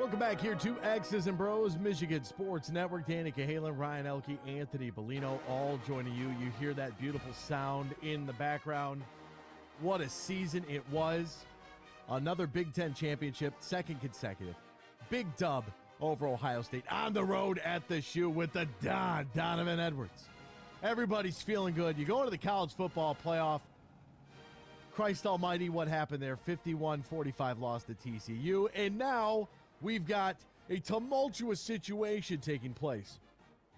Welcome back here to X's and Bros, Michigan Sports Network. Danny Cahalan, Ryan Elke, Anthony Bellino, all joining you. You hear that beautiful sound in the background. What a season it was. Another Big Ten championship, second consecutive. Big dub over Ohio State on the road at the Shoe with the Donovan Edwards. Everybody's feeling good. You go into the college football playoff. Christ almighty, what happened there? 51-45 loss to TCU. And now we've got a tumultuous situation taking place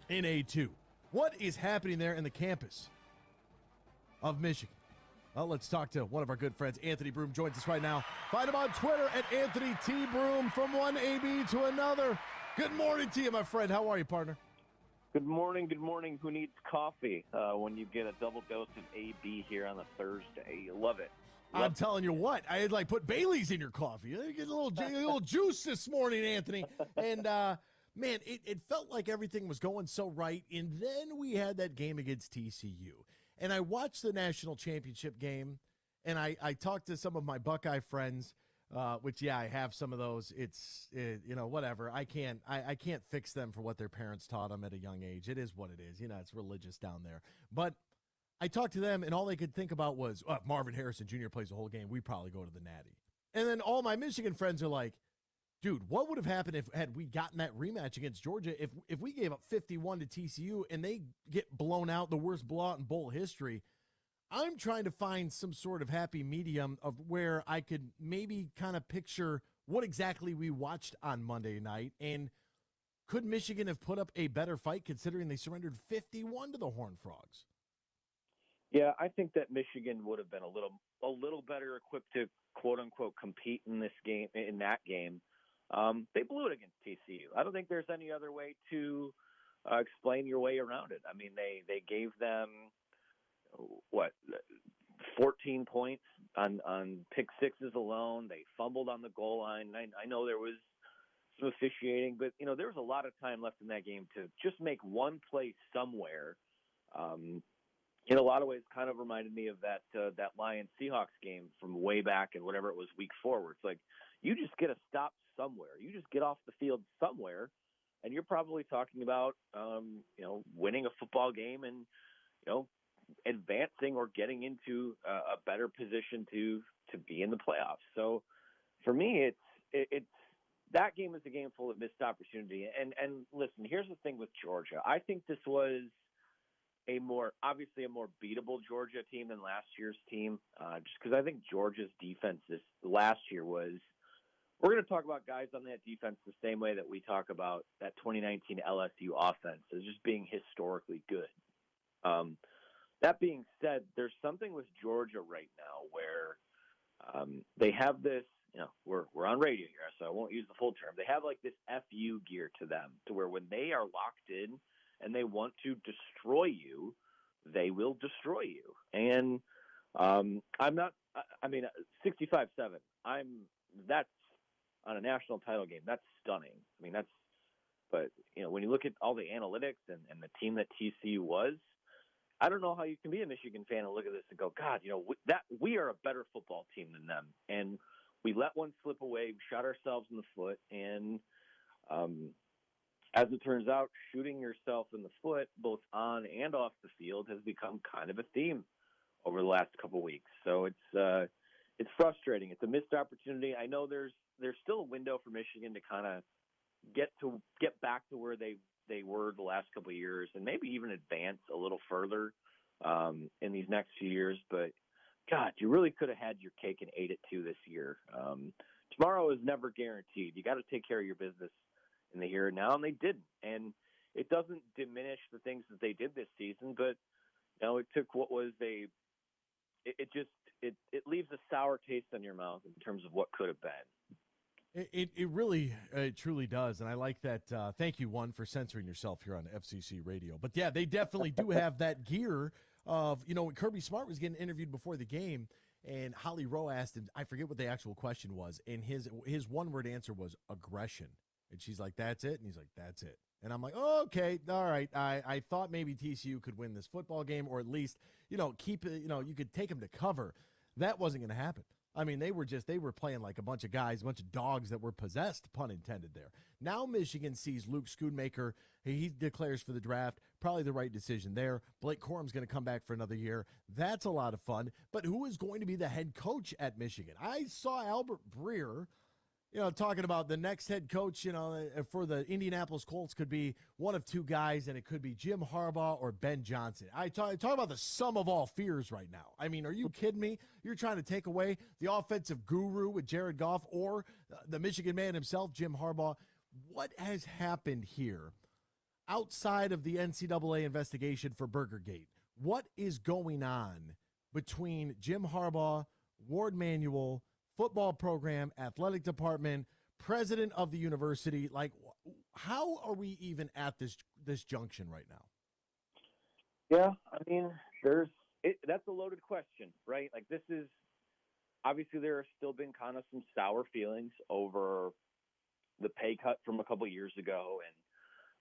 in A2. What is happening there in the campus of Michigan? Well, let's talk to one of our good friends. Anthony Broome joins us right now. Find him on Twitter at Anthony T. Broome, from one AB to another. Good morning to you, my friend. How are you, partner? Good morning. Good morning. Who needs coffee when you get a double dose of AB here on a Thursday? You love it. I'm telling you what, I had put Bailey's in your coffee. You get a little juice this morning, Anthony. And, man, it felt like everything was going so right. And then we had that game against TCU. And I watched the national championship game, and I talked to some of my Buckeye friends, which, yeah, I have some of those. It's whatever. I can't fix them for what their parents taught them at a young age. It is what it is. It's religious down there. But I talked to them, and all they could think about was, if Marvin Harrison Jr. plays the whole game, we probably go to the Natty. And then all my Michigan friends are like, dude, what would have happened had we gotten that rematch against Georgia if we gave up 51 to TCU and they get blown out, the worst blowout in bowl history? I'm trying to find some sort of happy medium of where I could maybe kind of picture what exactly we watched on Monday night. And could Michigan have put up a better fight considering they surrendered 51 to the Horned Frogs? Yeah, I think that Michigan would have been a little better equipped to quote unquote compete in this game. In that game, they blew it against TCU. I don't think there's any other way to explain your way around it. I mean, they gave them 14 points on pick sixes alone. They fumbled on the goal line. I know there was some officiating, but there was a lot of time left in that game to just make one play somewhere. In a lot of ways, kind of reminded me of that Lions-Seahawks game from way back in whatever it was, week 4, where it's like, you just get a stop somewhere. You just get off the field somewhere, and you're probably talking about, winning a football game and, advancing or getting into a better position to be in the playoffs. So for me, it's that game is a game full of missed opportunity. And listen, here's the thing with Georgia. I think this was obviously a more beatable Georgia team than last year's team, just because I think Georgia's defense this last year was. We're going to talk about guys on that defense the same way that we talk about that 2019 LSU offense as just being historically good. That being said, there's something with Georgia right now where they have this. We're on radio here, so I won't use the full term. They have like this FU gear to them, to where when they are locked in and they want to destroy you, they will destroy you. And I'm not. I mean, 65-7. That's on a national title game. That's stunning. I mean, But when you look at all the analytics and the team that TCU was, I don't know how you can be a Michigan fan and look at this and go, God, we are a better football team than them, and we let one slip away, we shot ourselves in the foot, and as it turns out, shooting yourself in the foot, both on and off the field, has become kind of a theme over the last couple of weeks. So it's frustrating. It's a missed opportunity. I know there's still a window for Michigan to kind of get back to where they were the last couple of years, and maybe even advance a little further in these next few years. But God, you really could have had your cake and ate it too this year. Tomorrow is never guaranteed. You got to take care of your business in the here and now, and they didn't. And it doesn't diminish the things that they did this season, but it took what was it leaves a sour taste in your mouth in terms of what could have been. It really truly does, and I like that. Thank you, one, for censoring yourself here on FCC Radio. But yeah, they definitely do have that gear of when Kirby Smart was getting interviewed before the game, and Holly Rowe asked him, I forget what the actual question was, and his one-word answer was aggression. And she's like, that's it? And he's like, that's it. And I'm like, oh, okay, all right. I thought maybe TCU could win this football game, or at least, keep it, you could take them to cover. That wasn't going to happen. I mean, they were playing like a bunch of guys, a bunch of dogs that were possessed, pun intended there. Now Michigan sees Luke Schoonmaker. He declares for the draft. Probably the right decision there. Blake Corum's going to come back for another year. That's a lot of fun. But who is going to be the head coach at Michigan? I saw Albert Breer, talking about the next head coach, for the Indianapolis Colts could be one of two guys, and it could be Jim Harbaugh or Ben Johnson. I talk about the sum of all fears right now. I mean, are you kidding me? You're trying to take away the offensive guru with Jared Goff or the Michigan man himself, Jim Harbaugh. What has happened here outside of the NCAA investigation for Burgergate? What is going on between Jim Harbaugh, Warde Manuel, football program, athletic department, president of the university? Like, how are we even at this junction right now? Yeah, I mean, that's a loaded question, right? Like, this is obviously there have still been kind of some sour feelings over the pay cut from a couple of years ago,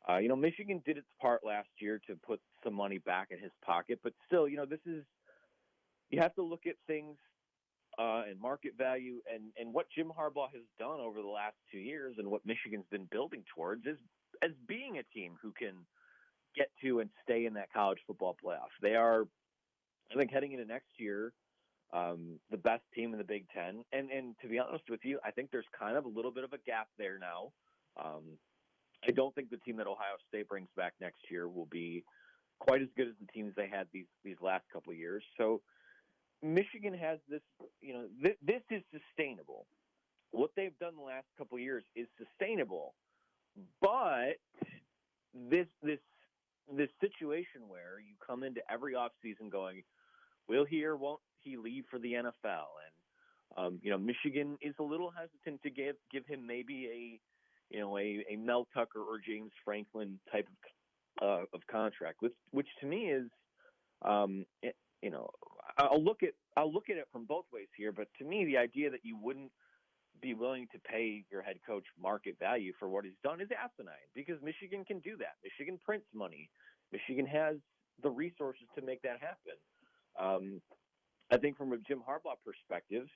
and Michigan did its part last year to put some money back in his pocket, but still, this is, you have to look at things and market value, and what Jim Harbaugh has done over the last 2 years and what Michigan's been building towards is as being a team who can get to and stay in that college football playoff. They are, I think, heading into next year, the best team in the Big Ten. And to be honest with you, I think there's kind of a little bit of a gap there now. I don't think the team that Ohio State brings back next year will be quite as good as the teams they had these last couple of years. So Michigan has this, this is sustainable. What they've done the last couple of years is sustainable, but this situation where you come into every offseason going, will he or won't he leave for the NFL? And Michigan is a little hesitant to give him maybe a Mel Tucker or James Franklin type of contract, which to me is I'll look at it from both ways here, but to me, the idea that you wouldn't be willing to pay your head coach market value for what he's done is asinine, because Michigan can do that. Michigan prints money. Michigan has the resources to make that happen. I think from a Jim Harbaugh perspective,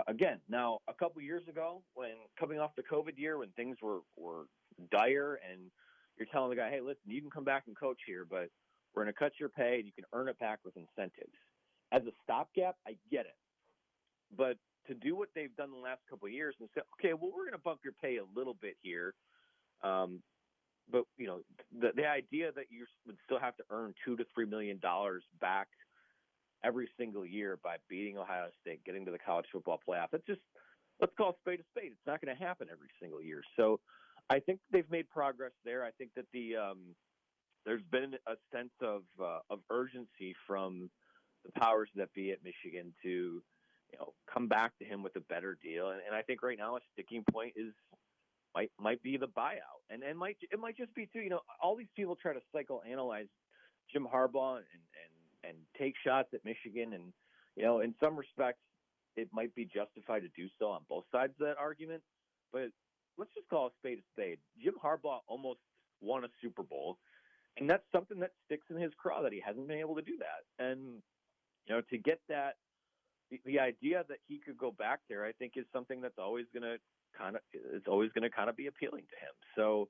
again, now a couple years ago, when coming off the COVID year, when things were dire, and you're telling the guy, hey, listen, you can come back and coach here, but we're going to cut your pay and you can earn it back with incentives. As a stopgap, I get it. But to do what they've done the last couple of years and say, okay, well, we're going to bump your pay a little bit here. But, the idea that you would still have to earn $2 to $3 million back every single year by beating Ohio State, getting to the college football playoff, let's call a spade a spade. It's not going to happen every single year. So I think they've made progress there. I think that there's been a sense of urgency from the powers that be at Michigan to, come back to him with a better deal. And I think right now a sticking point might be the buyout. And it might just be too, all these people try to psychoanalyze Jim Harbaugh and take shots at Michigan. And, in some respects, it might be justified to do so on both sides of that argument. But let's just call a spade a spade. Jim Harbaugh almost won a Super Bowl. And that's something that sticks in his craw, that he hasn't been able to do that. And, to get that, the idea that he could go back there, I think, is something that's always going to kind of be appealing to him. So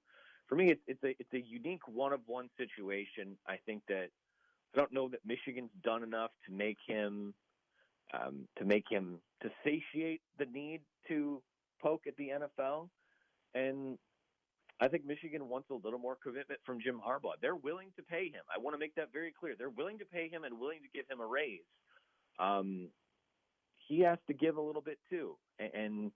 for me, it's a unique one-of-one situation. I think that I don't know that Michigan's done enough to make him to satiate the need to poke at the NFL. And I think Michigan wants a little more commitment from Jim Harbaugh. They're willing to pay him. I want to make that very clear. They're willing to pay him and willing to give him a raise. He has to give a little bit too. And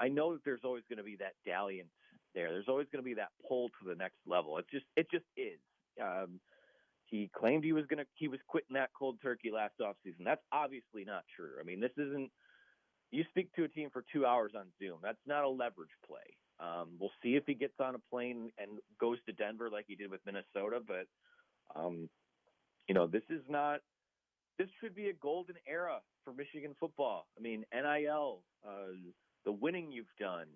I know that there's always going to be that dalliance there. There's always going to be that pull to the next level. It just is. He claimed he was quitting that cold turkey last offseason. That's obviously not true. I mean, this isn't, you speak to a team for 2 hours on Zoom. That's not a leverage play. We'll see if he gets on a plane and goes to Denver like he did with Minnesota. But, this should be a golden era for Michigan football. I mean, NIL, the winning you've done,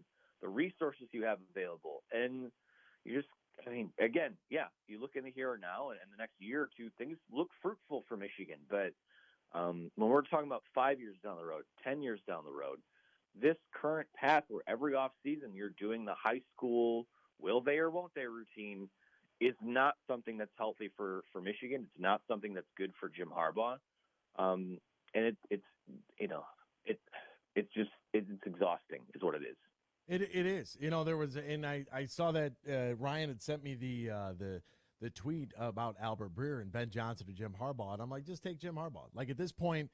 the resources you have available. And again, yeah, you look in the here and now, and the next year or two, things look fruitful for Michigan. But When we're talking about 5 years down the road, 10 years down the road, this current path where every offseason you're doing the high school will they or won't they routine is not something that's healthy for Michigan. It's not something that's good for Jim Harbaugh. And it's exhausting is what it is. It is. There was, and I saw that Ryan had sent me the tweet about Albert Breer and Ben Johnson to Jim Harbaugh, and I'm like, just take Jim Harbaugh. Like at this point,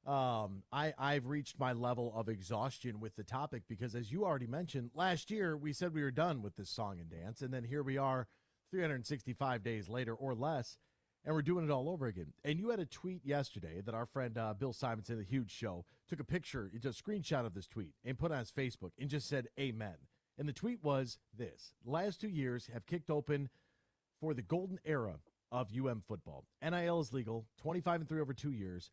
I've reached my level of exhaustion with the topic because, as you already mentioned, last year we said we were done with this song and dance, and then here we are 365 days later or less, and we're doing it all over again. And you had a tweet yesterday that our friend Bill Simonson, the Huge Show, took a picture, just a screenshot of this tweet, and put it on his Facebook and just said, amen. And the tweet was this: the last 2 years have kicked open for the golden era of football. NIL is legal, 25-3 over 2 years,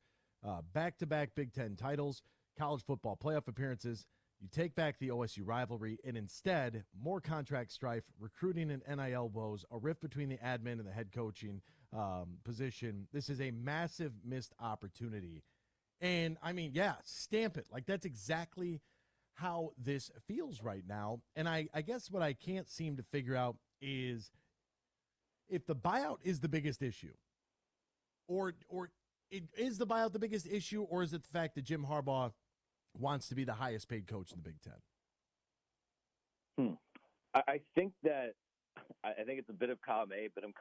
back-to-back Big Ten titles, college football playoff appearances. You take back the OSU rivalry, and instead, more contract strife, recruiting and NIL woes, a rift between the admin and the head coaching position. This is a massive missed opportunity. And, I mean, yeah, stamp it. Like, that's exactly how this feels right now. And I guess what I can't seem to figure out is if the buyout is the biggest issue, or is the buyout the biggest issue, or is it the fact that Jim Harbaugh wants to be the highest paid coach in the Big Ten? I think it's a bit of column A, a bit of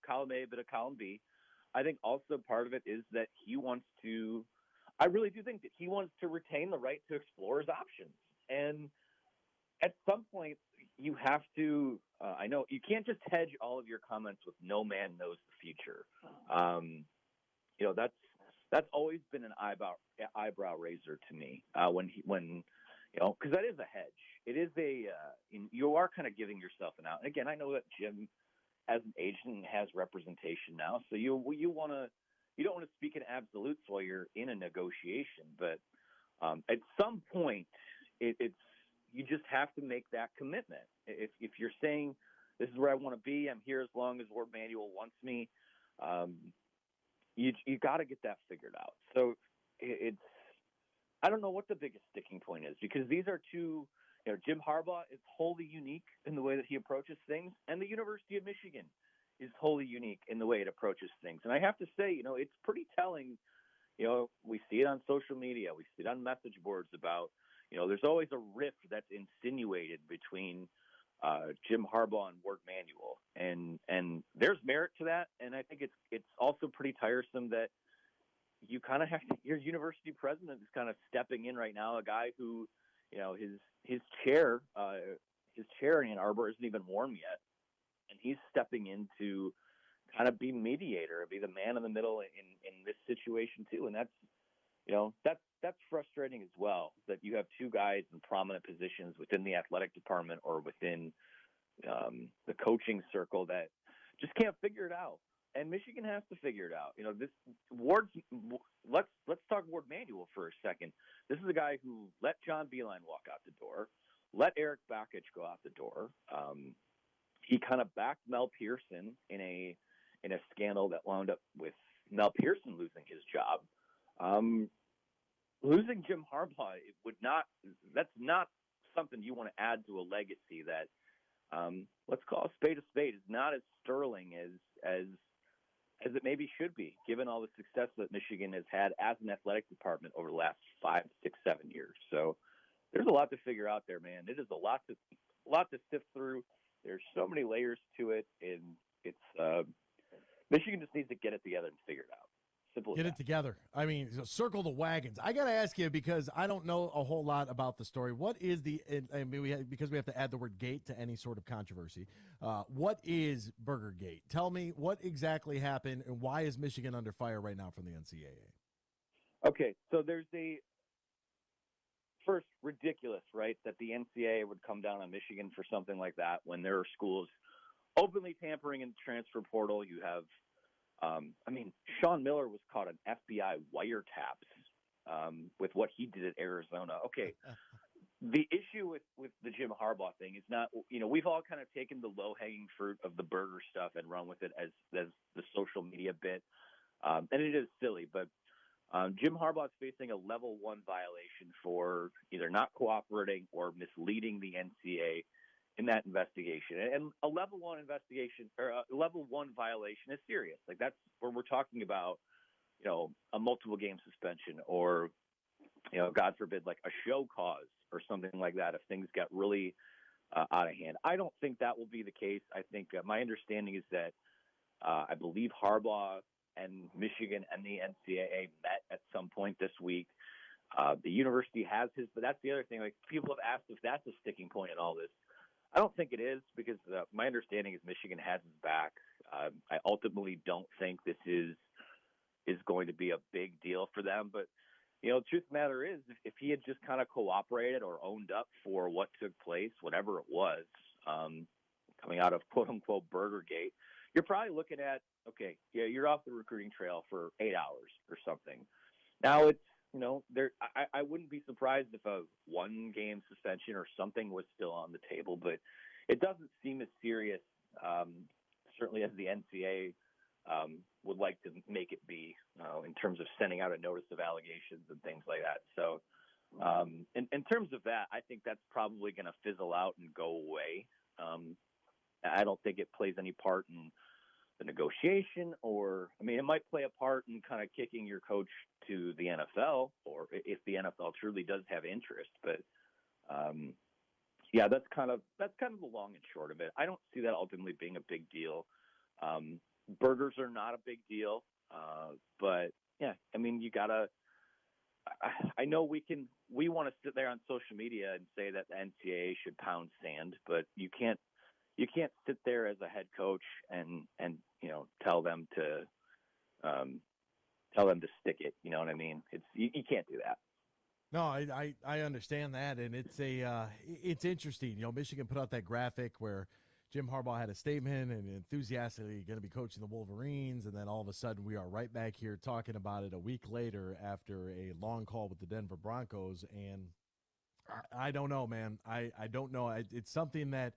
column A, a bit of column B. I think also part of it is that I really do think that he wants to retain the right to explore his options. And at some point you have to, I know you can't just hedge all of your comments with no man knows the future. That's always been an eyebrow raiser to me when because that is a hedge. It is you are kind of giving yourself an out. And again, I know that Jim, as an agent, has representation now, so you don't want to speak in absolutes while you're in a negotiation. But at some point, it's you just have to make that commitment. If you're saying this is where I want to be, I'm here as long as Warde Manuel wants me. You got to get that figured out. So I don't know what the biggest sticking point is, because these are two. Jim Harbaugh is wholly unique in the way that he approaches things, and the University of Michigan is wholly unique in the way it approaches things. And I have to say, it's pretty telling. We see it on social media, we see it on message boards about, there's always a rift that's insinuated between Jim Harbaugh and Warde Manuel, and there's merit to that. And I think it's also pretty tiresome that you kind of have to. Your university president is kind of stepping in right now, a guy who, his chair in Ann Arbor isn't even warm yet, and he's stepping in to kind of be mediator, be the man in the middle in this situation too. And that's frustrating as well, that you have two guys in prominent positions within the athletic department or within the coaching circle that just can't figure it out. And Michigan has to figure it out. Let's talk Warde Manuel for a second. This is a guy who let John Beilein walk out the door, let Eric Bakich go out the door. He kind of backed Mel Pearson in a scandal that wound up with Mel Pearson losing his job. Losing Jim Harbaugh that's not something you want to add to a legacy that, let's call a spade, is not as sterling as it maybe should be, given all the success that Michigan has had as an athletic department over the last 5, 6, 7 years. So there's a lot to figure out there, man. It is a lot to sift through. There's so many layers to it, and it's Michigan just needs to get it together and figure it out. Simple. Get it together. I mean, circle the wagons. I got to ask you, because I don't know a whole lot about the story. What is because we have to add the word gate to any sort of controversy. What is Burger Gate? Tell me what exactly happened, and why is Michigan under fire right now from the NCAA? Okay, so there's first, ridiculous, right, that the NCAA would come down on Michigan for something like that when there are schools openly tampering in the transfer portal. You have Sean Miller was caught on FBI wiretaps with what he did at Arizona. Okay, the issue with the Jim Harbaugh thing is not, we've all kind of taken the low-hanging fruit of the burger stuff and run with it as the social media bit. And it is silly, but Jim Harbaugh is facing a level 1 violation for either not cooperating or misleading the NCAA in that investigation. And a level 1 investigation or a level 1 violation is serious. Like that's where we're talking about, a multiple game suspension or, God forbid, like a show cause or something like that if things get really out of hand. I don't think that will be the case. I think my understanding is that I believe Harbaugh and Michigan and the NCAA met at some point this week. The university has his, but that's the other thing. Like people have asked if that's a sticking point in all this. I don't think it is because my understanding is Michigan has his back. I ultimately don't think this is going to be a big deal for them. But, the truth of the matter is if he had just kind of cooperated or owned up for what took place, whatever it was, coming out of quote-unquote Burgergate, you're probably looking at, okay, yeah, you're off the recruiting trail for 8 hours or something. Now it's, I wouldn't be surprised if a 1-game suspension or something was still on the table, but it doesn't seem as serious, certainly as the NCAA would like to make it be in terms of sending out a notice of allegations and things like that. So in terms of that, I think that's probably going to fizzle out and go away. I don't think it plays any part in the negotiation it might play a part in kind of kicking your coach to the NFL or if the NFL truly does have interest. But that's kind of the long and short of it. I don't see that ultimately being a big deal. Burgers are not a big deal. But yeah, you gotta, I know we want to sit there on social media and say that the NCAA should pound sand, but you can't sit there as a head coach and tell them to stick it. You know what I mean? You can't do that. No, I understand that, and it's interesting. Michigan put out that graphic where Jim Harbaugh had a statement and enthusiastically going to be coaching the Wolverines, and then all of a sudden we are right back here talking about it a week later after a long call with the Denver Broncos, and I don't know, man. I don't know. It's something that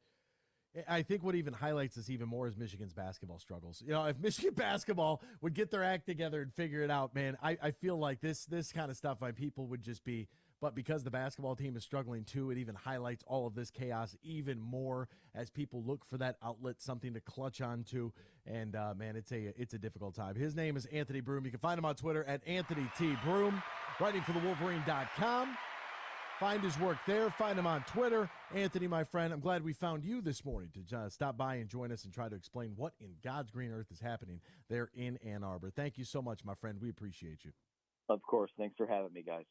I think what even highlights this even more is Michigan's basketball struggles. If Michigan basketball would get their act together and figure it out, man, I feel like this kind of stuff, my people would just be, but because the basketball team is struggling too, it even highlights all of this chaos even more as people look for that outlet, something to clutch onto. And man, it's a difficult time. His name is Anthony Broome. You can find him on Twitter at Anthony T. Broome, writing for thewolverine.com. Find his work there. Find him on Twitter. Anthony, my friend, I'm glad we found you this morning to stop by and join us and try to explain what in God's green earth is happening there in Ann Arbor. Thank you so much, my friend. We appreciate you. Of course. Thanks for having me, guys.